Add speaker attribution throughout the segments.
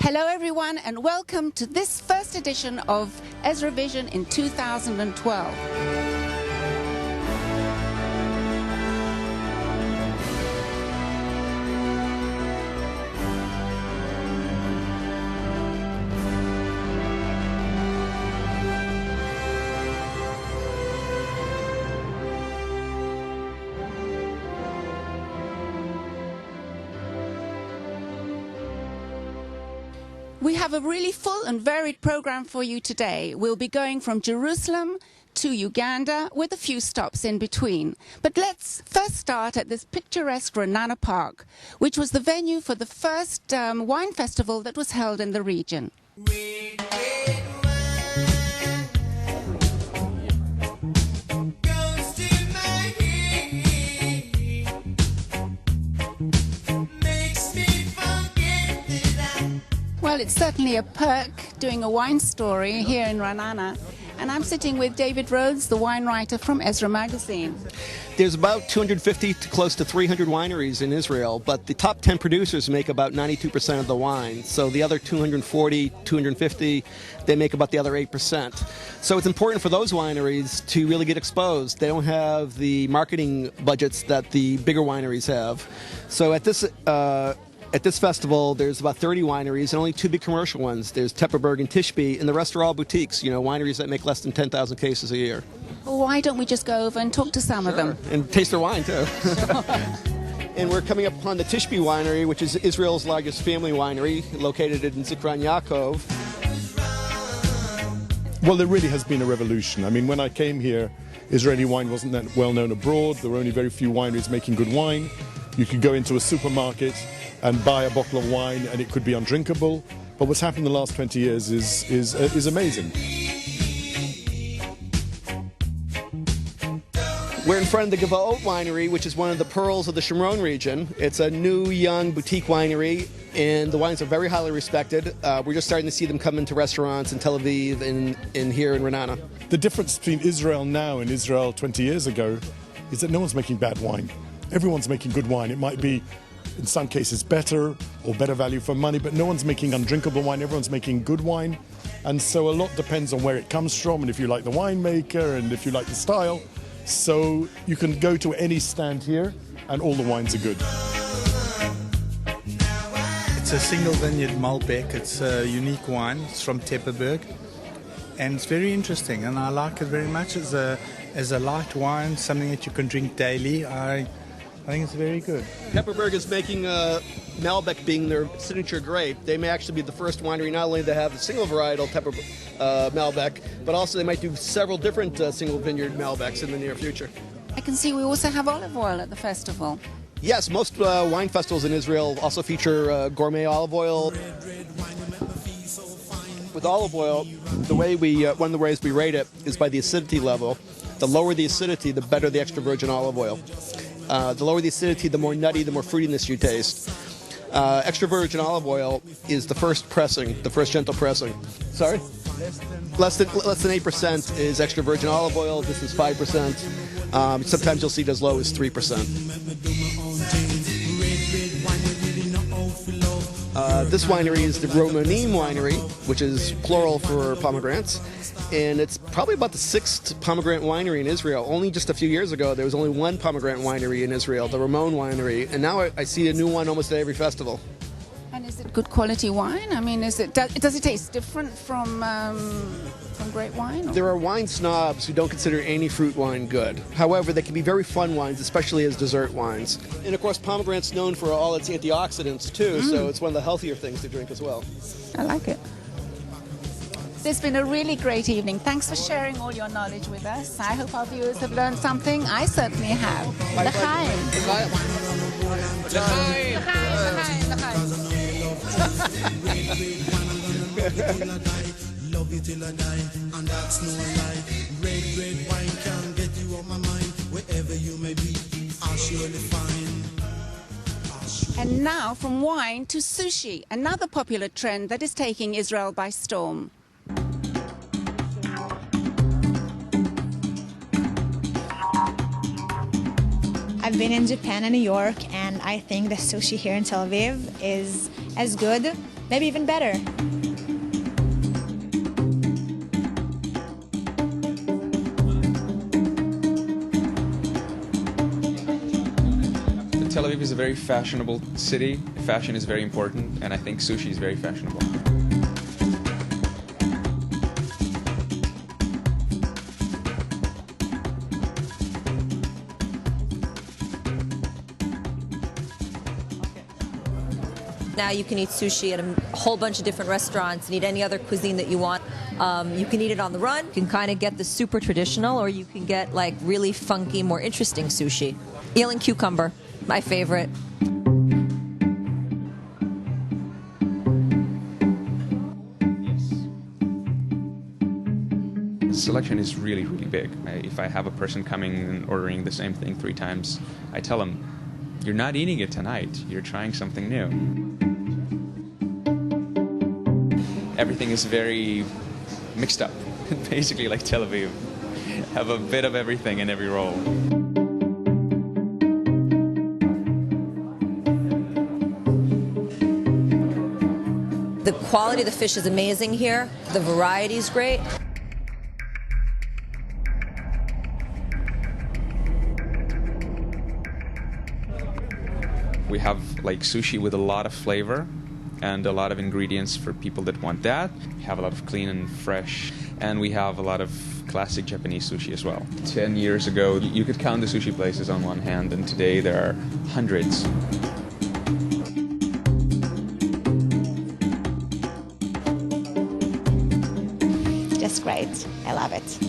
Speaker 1: Hello everyone and welcome to this first edition of EsraVison in 2012. We have a really full and varied program for you today. We'll be going from Jerusalem to Uganda with a few stops in between. But let's first start at this picturesque Raanana Park, which was the venue for the first wine festival that was held in the region. Well, it's certainly a perk doing a wine story here in Raanana. And I'm sitting with David Rhodes, the wine writer from Ezra magazine.
Speaker 2: There's about 250 to close to 300 wineries in Israel, but the top 10 producers make about 92% of the wine. So the other 240, 250, they make about the other 8%. So it's important for those wineries to really get exposed. They don't have the marketing budgets that the bigger wineries have. So at this festival, there's about 30 wineries and only two big commercial ones. There's Tepperberg and Tishbe, and the rest are all boutiques, wineries that make less than 10,000 cases a year.
Speaker 1: Well, why don't we just go over and talk to some of them?
Speaker 2: And taste their wine, too. And we're coming up upon the Tishbe winery, which is Israel's largest family winery, located in Zikran Yaakov.
Speaker 3: Well, there really has been a revolution. I mean, when I came here, Israeli wine wasn't that well known abroad. There were only very few wineries making good wine. You could go into a supermarket and buy a bottle of wine and it could be undrinkable. But what's happened in the last 20 years is amazing.
Speaker 2: We're in front of the Kippot winery, which is one of the pearls of the Shomron region. It's a new, young boutique winery, and the wines are very highly respected. We're just starting to see them come into restaurants in Tel Aviv and here in Raanana.
Speaker 3: The difference between Israel now and Israel 20 years ago is that no one's making bad wine. Everyone's making good wine. It might be, in some cases, better or better value for money, but no one's making undrinkable wine. Everyone's making good wine. And so a lot depends on where it comes from and if you like the winemaker and if you like the style. So you can go to any stand here and all the wines are good.
Speaker 4: It's a single vineyard Malbec. It's a unique wine. It's from Tepperberg. And it's very interesting and I like it very much as a light wine, something that you can drink daily. I think it's very good.
Speaker 2: Tepperberg is making Malbec being their signature grape. They may actually be the first winery not only to have a single varietal Malbec, but also they might do several different single vineyard Malbecs in the near future.
Speaker 1: I can see we also have olive oil at the festival.
Speaker 2: Yes, most wine festivals in Israel also feature gourmet olive oil. With olive oil, one of the ways we rate it is by the acidity level. The lower the acidity, the better the extra virgin olive oil. The lower the acidity, the more nutty, the more fruitiness you taste. Extra virgin olive oil is the first pressing, the first gentle pressing. Sorry? Less than 8% is extra virgin olive oil. This is 5%. Sometimes you'll see it as low as 3%. This winery is the Raanana winery, which is plural for pomegranates. And it's probably about the 6th pomegranate winery in Israel. Only just a few years ago, there was only one pomegranate winery in Israel, the Ramon winery. And now I see a new one almost at every festival.
Speaker 1: And is it good quality wine? I mean, does it taste different from great wine? Or?
Speaker 2: There are wine snobs who don't consider any fruit wine good. However, they can be very fun wines, especially as dessert wines. And of course, pomegranate's known for all its antioxidants too, so it's one of the healthier things to drink as well.
Speaker 1: I like it. It's been a really great evening. Thanks for sharing all your knowledge with us. I hope our viewers have learned something. I certainly have. L'chaim.
Speaker 5: Love you till I die, and that's no lie. Red wine can get you on my mind. Wherever you may be, I'll surely find.
Speaker 1: And now from wine to sushi, another popular trend that is taking Israel by storm.
Speaker 6: I've been in Japan and New York, and I think the sushi here in Tel Aviv is as good, maybe even better.
Speaker 7: Tel Aviv is a very fashionable city. Fashion is very important, and I think sushi is very fashionable.
Speaker 8: Now you can eat sushi at a whole bunch of different restaurants and eat any other cuisine that you want. You can eat it on the run. You can kind of get the super traditional, or you can get like really funky, more interesting sushi. Eel and cucumber, my favorite.
Speaker 7: The selection is really, really big. If I have a person coming and ordering the same thing 3 times, I tell them, you're not eating it tonight, you're trying something new. Everything is very mixed up, basically like Tel Aviv. Have a bit of everything in every roll.
Speaker 8: The quality of the fish is amazing here. The variety is great.
Speaker 7: We have like sushi with a lot of flavor and a lot of ingredients for people that want that. We have a lot of clean and fresh, and we have a lot of classic Japanese sushi as well. 10 years ago, you could count the sushi places on one hand, and today there are hundreds.
Speaker 6: Just great. I love it.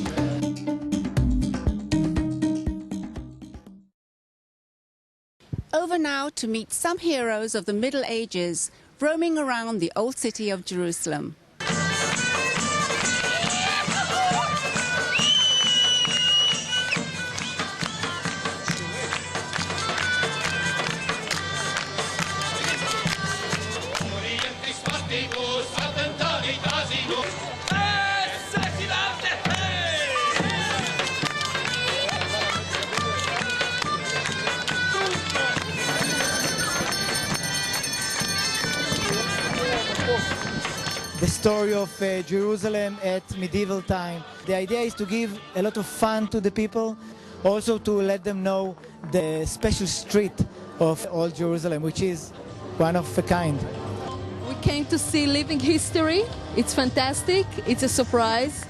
Speaker 1: Over now to meet some heroes of the Middle Ages roaming around the old city of Jerusalem.
Speaker 9: The story of Jerusalem at medieval time. The idea is to give a lot of fun to the people, also to let them know the special street of old Jerusalem, which is one of a kind.
Speaker 10: We came to see living history. It's fantastic. It's a surprise.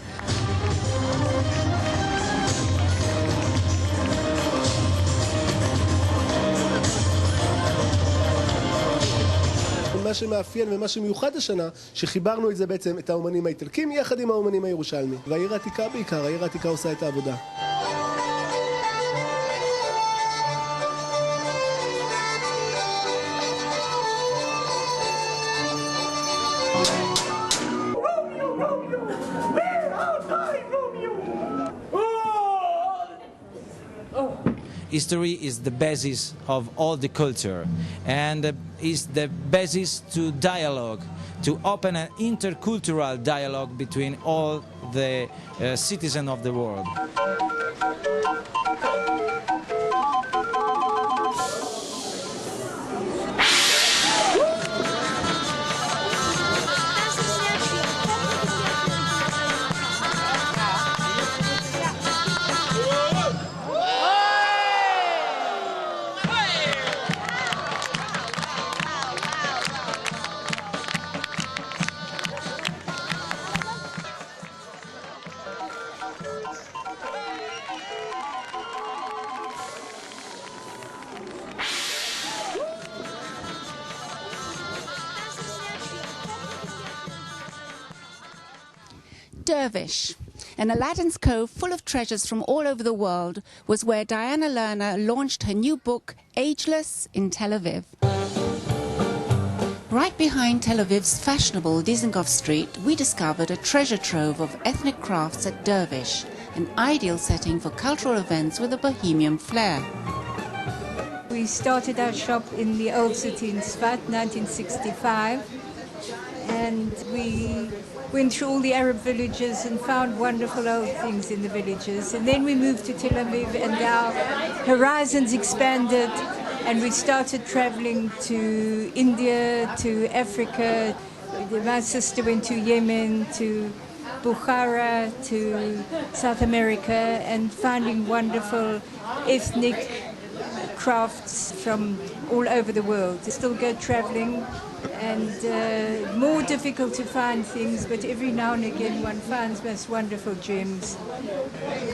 Speaker 11: מה שמאפיין ומה שמיוחד השנה, שחיברנו את זה בעצם, את האומנים האיטלקים יחד עם האומנים הירושלמים. והעיר העתיקה בעיקר, העיר העתיקה עושה את העבודה.
Speaker 12: History is the basis of all the culture, and is the basis to dialogue, to open an intercultural dialogue between all the citizens of the world.
Speaker 1: Dervish, an Aladdin's Cove full of treasures from all over the world, was where Diana Lerner launched her new book, Ageless, in Tel Aviv. Right behind Tel Aviv's fashionable Dizengoff Street, we discovered a treasure trove of ethnic crafts at Dervish, an ideal setting for cultural events with a bohemian flair.
Speaker 13: We started our shop in the old city in Sfat, 1965, and we went through all the Arab villages and found wonderful old things in the villages. And then we moved to Tel Aviv, and our horizons expanded, And we started traveling to India, to Africa. My sister went to Yemen, to Bukhara, to South America, and finding wonderful ethnic crafts from all over the world. We still go traveling, and more difficult to find things, but every now and again one finds most wonderful gems.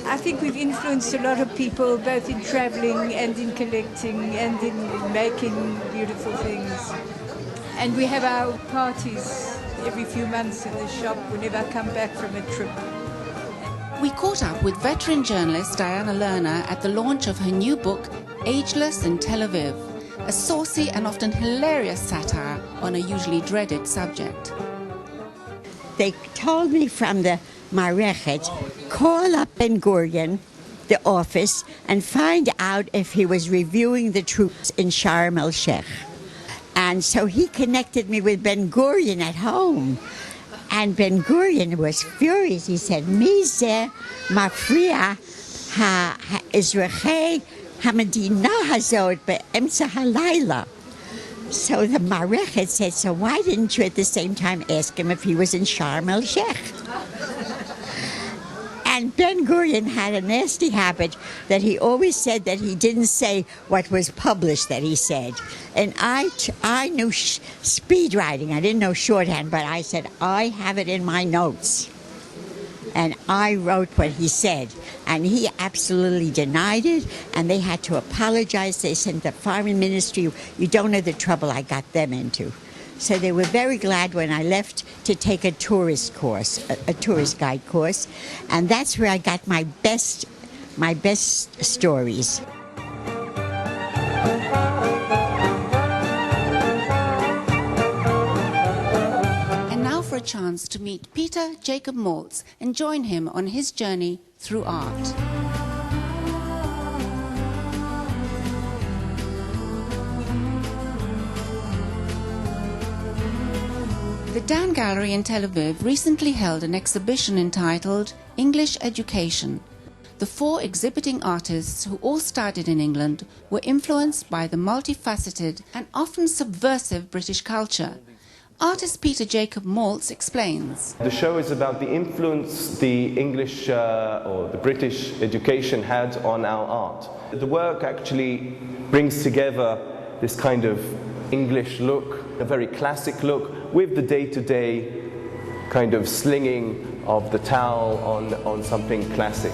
Speaker 13: I think we've influenced a lot of people, both in traveling and in collecting and in making beautiful things. And we have our parties every few months in the shop whenever I come back from a trip.
Speaker 1: We caught up with veteran journalist Diana Lerner at the launch of her new book, Ageless in Tel Aviv, a saucy and often hilarious satire on a usually dreaded subject.
Speaker 14: They told me from the Marechet, call up Ben Gurion, the office, and find out if he was reviewing the troops in Sharm el-Sheikh. And so he connected me with Ben Gurion at home. And Ben Gurion was furious. He said, Mise mafria ha-Israeli Hamadina hazot be'emtza halayla. So the Marechet said, so why didn't you at the same time ask him if he was in Sharm el-Sheikh? And Ben Gurion had a nasty habit that he always said that he didn't say what was published that he said. And I knew speed writing. I didn't know shorthand, but I said, I have it in my notes. And I wrote what he said. And he absolutely denied it, and they had to apologize. They sent the foreign ministry. You don't know the trouble I got them into. So they were very glad when I left to take a tourist course, a tourist guide course. And that's where I got my best stories.
Speaker 1: For a chance to meet Peter Jacob Maltz and join him on his journey through art. The Dan Gallery in Tel Aviv recently held an exhibition entitled English Education. The 4 exhibiting artists, who all studied in England, were influenced by the multifaceted and often subversive British culture. Artist Peter Jacob Maltz explains.
Speaker 15: The show is about the influence the English or the British education had on our art. The work actually brings together this kind of English look, a very classic look, with the day-to-day kind of slinging of the towel on something classic.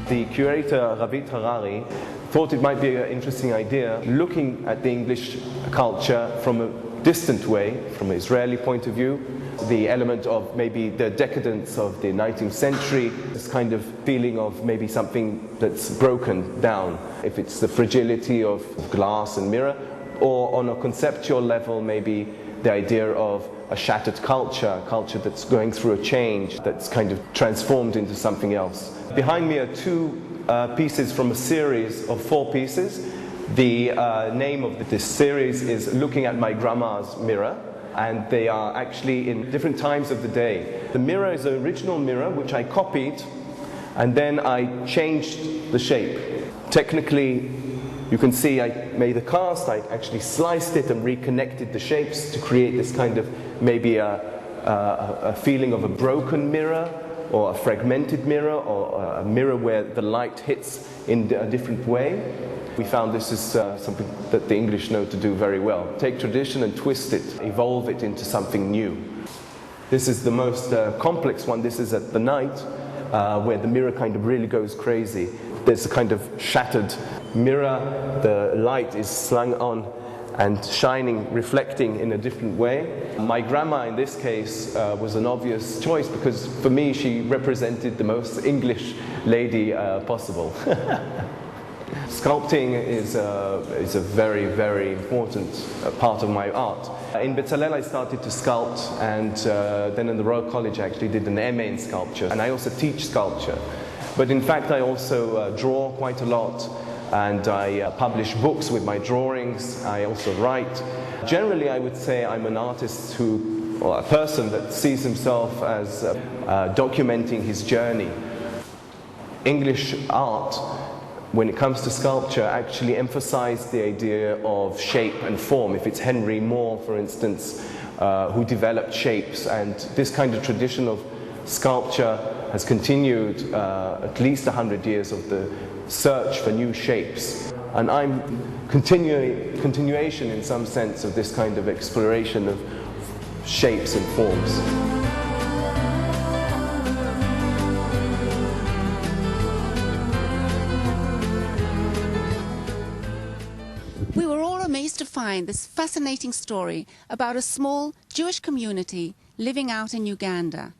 Speaker 15: The curator, Ravit Harari, thought it might be an interesting idea looking at the English culture from a distant way, from an Israeli point of view, the element of maybe the decadence of the 19th century, this kind of feeling of maybe something that's broken down, if it's the fragility of glass and mirror, or on a conceptual level maybe the idea of a shattered culture, a culture that's going through a change, that's kind of transformed into something else. Behind me are 2 pieces from a series of 4 pieces. The name of this series is Looking at My Grandma's Mirror, and they are actually in different times of the day. The mirror is an original mirror which I copied, and then I changed the shape. Technically, you can see I made a cast, I actually sliced it and reconnected the shapes to create this kind of maybe a feeling of a broken mirror, or a fragmented mirror, or a mirror where the light hits in a different way. We found this is something that the English know to do very well. Take tradition and twist it, evolve it into something new. This is the most complex one. This is at the night, where the mirror kind of really goes crazy. There's a kind of shattered mirror, the light is slung on and shining, reflecting in a different way. My grandma in this case was an obvious choice because for me she represented the most English lady possible. Sculpting is a very, very important part of my art. In Bezalel I started to sculpt, and then in the Royal College I actually did an MA in sculpture, and I also teach sculpture. But in fact I also draw quite a lot, and I publish books with my drawings. I also write. Generally I would say I'm an artist or a person that sees himself as documenting his journey. English art, when it comes to sculpture, actually emphasized the idea of shape and form. If it's Henry Moore, for instance, who developed shapes, and this kind of tradition of sculpture has continued at least 100 years of the search for new shapes. And I'm continuation in some sense of this kind of exploration of shapes and forms.
Speaker 1: We were all amazed to find this fascinating story about a small Jewish community living out in Uganda.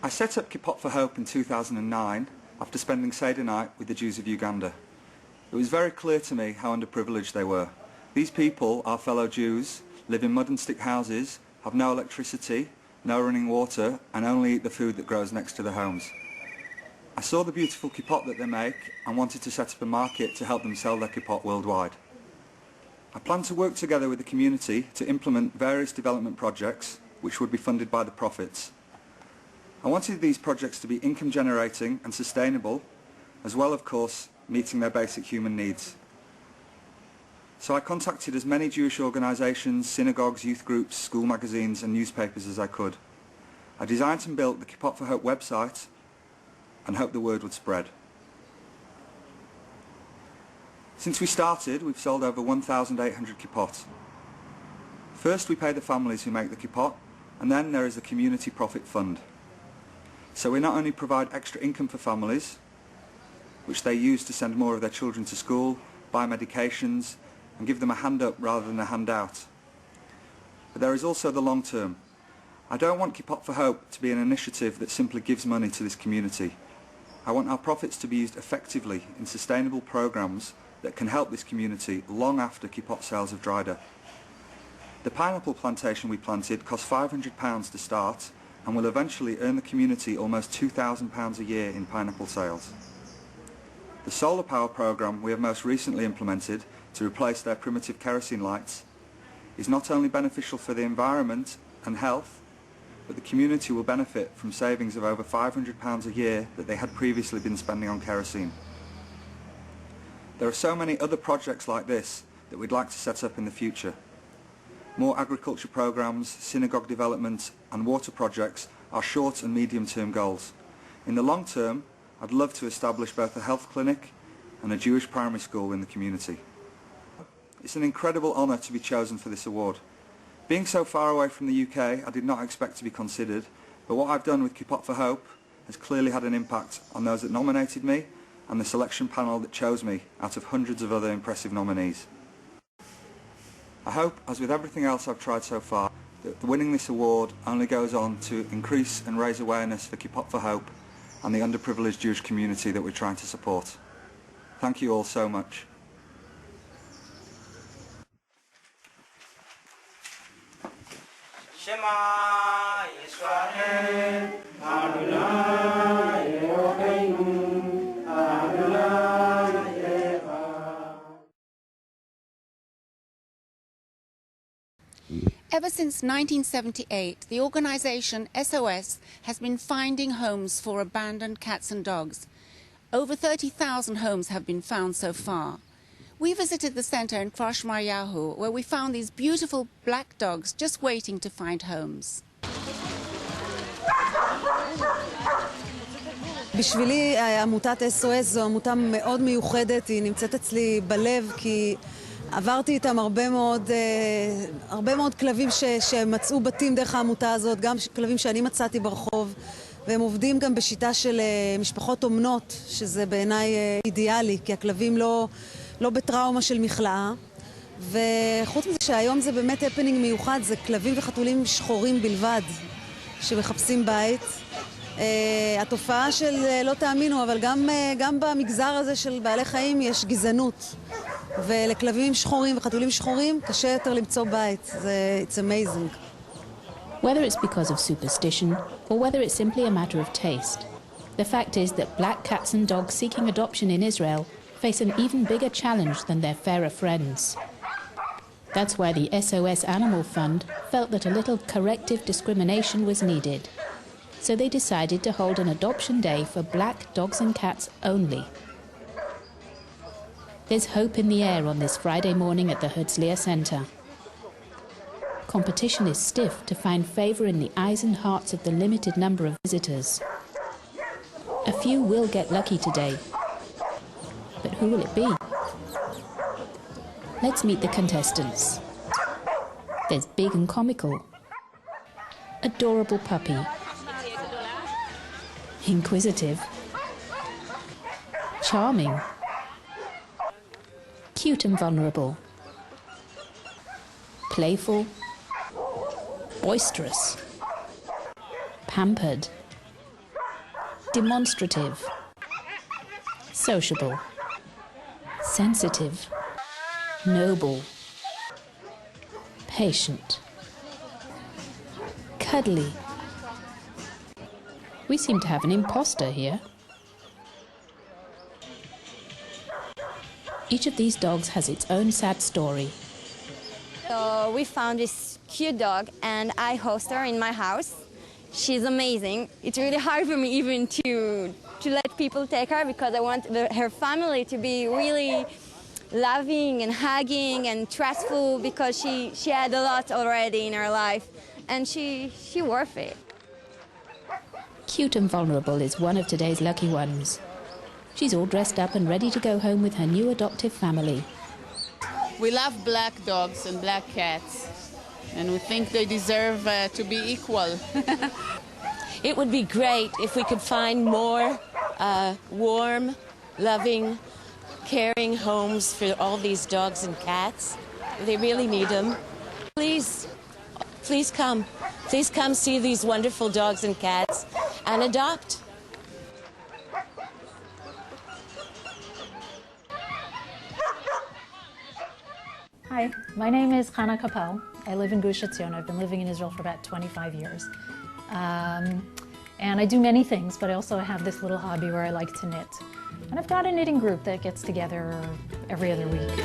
Speaker 16: I set up Kippot for Hope in 2009 after spending Seder night with the Jews of Uganda. It was very clear to me how underprivileged they were. These people, our fellow Jews, live in mud and stick houses, have no electricity, no running water, and only eat the food that grows next to their homes. I saw the beautiful Kippot that they make and wanted to set up a market to help them sell their Kippot worldwide. I planned to work together with the community to implement various development projects which would be funded by the profits. I wanted these projects to be income generating and sustainable, as well, of course, meeting their basic human needs. So I contacted as many Jewish organisations, synagogues, youth groups, school magazines and newspapers as I could. I designed and built the Kippot for Hope website and hoped the word would spread. Since we started, we've sold over 1,800 Kippot. First we pay the families who make the Kippot, and then there is the community profit fund. So we not only provide extra income for families, which they use to send more of their children to school, buy medications, and give them a hand up rather than a handout. But there is also the long term. I don't want Kippot for Hope to be an initiative that simply gives money to this community. I want our profits to be used effectively in sustainable programs that can help this community long after Kippot sales have dried up. The pineapple plantation we planted cost £500 to start and will eventually earn the community almost £2,000 a year in pineapple sales. The solar power program we have most recently implemented to replace their primitive kerosene lights is not only beneficial for the environment and health, but the community will benefit from savings of over £500 a year that they had previously been spending on kerosene. There are so many other projects like this that we'd like to set up in the future. More agriculture programs, synagogue development and water projects are short and medium-term goals. In the long term, I'd love to establish both a health clinic and a Jewish primary school in the community. It's an incredible honour to be chosen for this award. Being so far away from the UK, I did not expect to be considered, but what I've done with Kippot for Hope has clearly had an impact on those that nominated me and the selection panel that chose me out of hundreds of other impressive nominees. I hope, as with everything else I've tried so far, that winning this award only goes on to increase and raise awareness for Kippot for Hope and the underprivileged Jewish community that we're trying to support. Thank you all so much.
Speaker 17: Shema Yisrael, Adonai Eloheinu, Adonai Echad.
Speaker 1: Ever since 1978, the organisation SOS has been finding homes for abandoned cats and dogs. Over 30,000 homes have been found so far. We visited the centre in Kfar Shmaryahu, where we found these beautiful black dogs just waiting to find homes.
Speaker 18: בשבילי עמותת SOS זו עמותה מאוד מיוחדת, היא נמצאת אצלי בלב כי עברתי איתם הרבה מאוד כלבים שמצאו בתים דרך העמותה הזאת, גם כלבים שאני מצאתי ברחוב, והם עובדים גם בשיטה של משפחות אומנות, שזה בעיניי אידיאלי, כי הכלבים לא בטראומה של מכלאה. וחוץ מזה שהיום זה באמת הפנינג מיוחד, זה כלבים וחתולים שחורים בלבד שמחפשים בית. התופעה של, לא תאמינו, אבל גם במגזר הזה של בעלי חיים יש גזענות. ולכלבים שחורים וחתולים שחורים קשה יותר למצוא בית. It's amazing.
Speaker 19: Whether it's because of superstition or whether it's simply a matter of taste, the fact is that black cats and dogs seeking adoption in Israel face an even bigger challenge than their fairer friends. That's why the SOS Animal Fund felt that a little corrective discrimination was needed. So they decided to hold an adoption day for black dogs and cats only. There's hope in the air on this Friday morning at the Herzliya Center. Competition is stiff to find favor in the eyes and hearts of the limited number of visitors. A few will get lucky today. But who will it be? Let's meet the contestants. There's big and comical. Adorable puppy. Inquisitive. Charming. Cute and vulnerable. Playful. Boisterous. Pampered. Demonstrative. Sociable. Sensitive. Noble. Patient. Cuddly. We seem to have an imposter here. Each of these dogs has its own sad story.
Speaker 20: So we found this cute dog and I host her in my house. She's amazing. It's really hard for me even to let people take her because I want her family to be really loving and hugging and trustful because she had a lot already in her life and she worth it.
Speaker 19: Cute and vulnerable is one of today's lucky ones. She's all dressed up and ready to go home with her new adoptive family.
Speaker 21: We love black dogs and black cats, and we think they deserve to be equal.
Speaker 22: It would be great if we could find more warm, loving, caring homes for all these dogs and cats. They really need them. Please come. Please come see these wonderful dogs and cats and adopt.
Speaker 23: Hi, my name is Chana Kapel. I live in Gush Etzion. I've been living in Israel for about 25 years. And I do many things, but I also have this little hobby where I like to knit. And I've got a knitting group that gets together every other week.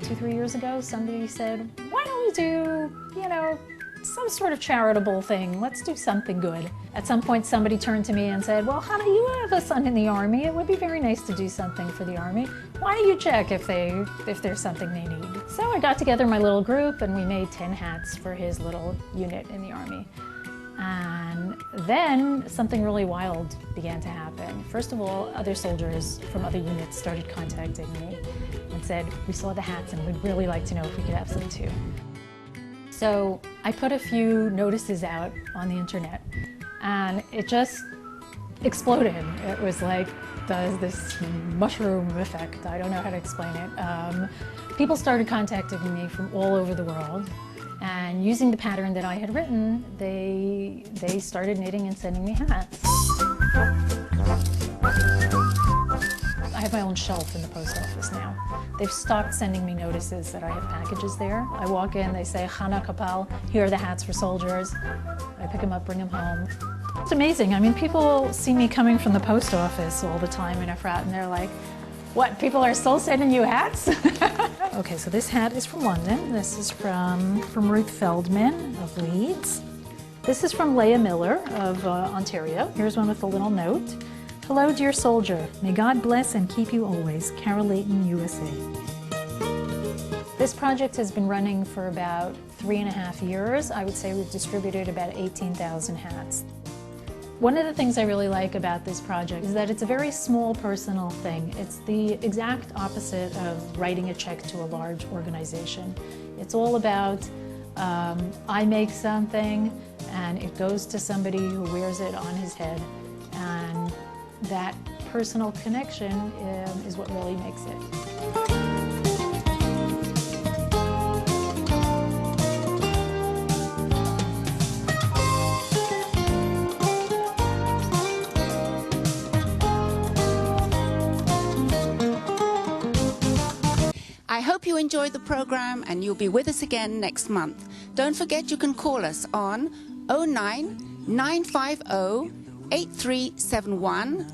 Speaker 23: 2-3 years ago, somebody said, why don't we do, some sort of charitable thing. Let's do something good. At some point, somebody turned to me and said, well, Hannah, you have a son in the Army. It would be very nice to do something for the Army. Why don't you check if there's something they need? So I got together my little group and we made 10 hats for his little unit in the Army. And then something really wild began to happen. First of all, other soldiers from other units started contacting me and said, we saw the hats and we'd really like to know if we could have some too. So I put a few notices out on the internet and it just exploded. It was like this mushroom effect. I don't know how to explain it. People started contacting me from all over the world, and using the pattern that I had written, they started knitting and sending me hats. I have my own shelf in the post office now. They've stopped sending me notices that I have packages there. I walk in, they say, Chana Kapel, here are the hats for soldiers. I pick them up, bring them home. It's amazing. I mean, people see me coming from the post office all the time in Efrat, and they're like, what, people are still sending you hats? Okay, so this hat is from London. This is from Ruth Feldman of Leeds. This is from Leah Miller of Ontario. Here's one with a little note. Hello, dear soldier. May God bless and keep you always. Carol Layton, USA. This project has been running for about 3.5 years. I would say we've distributed about 18,000 hats. One of the things I really like about this project is that it's a very small personal thing. It's the exact opposite of writing a check to a large organization. It's all about I make something and it goes to somebody who wears it on his head, and that personal connection is what really makes it.
Speaker 1: I hope you enjoyed the program and you'll be with us again next month. Don't forget you can call us on 09 950 8371.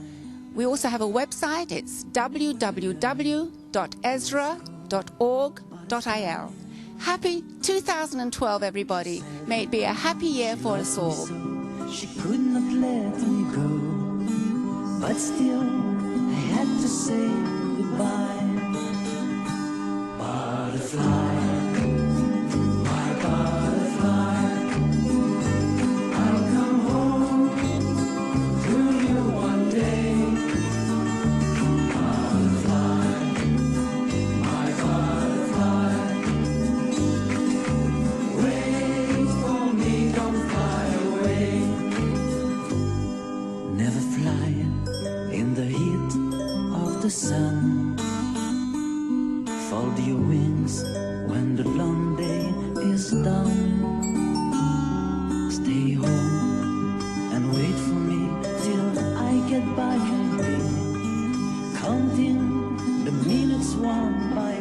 Speaker 1: We also have a website. It's www.ezra.org.il. Happy 2012, everybody. May it be a happy year for us all.
Speaker 5: She could not let me go, but still I had to say goodbye. Butterfly, my butterfly, I'll come home to you one day. Butterfly, my butterfly, wait for me, don't fly away. Never fly in the heat of the sun. Fold your wings when the long day is done. Stay home and wait for me till I get back again, counting the minutes one by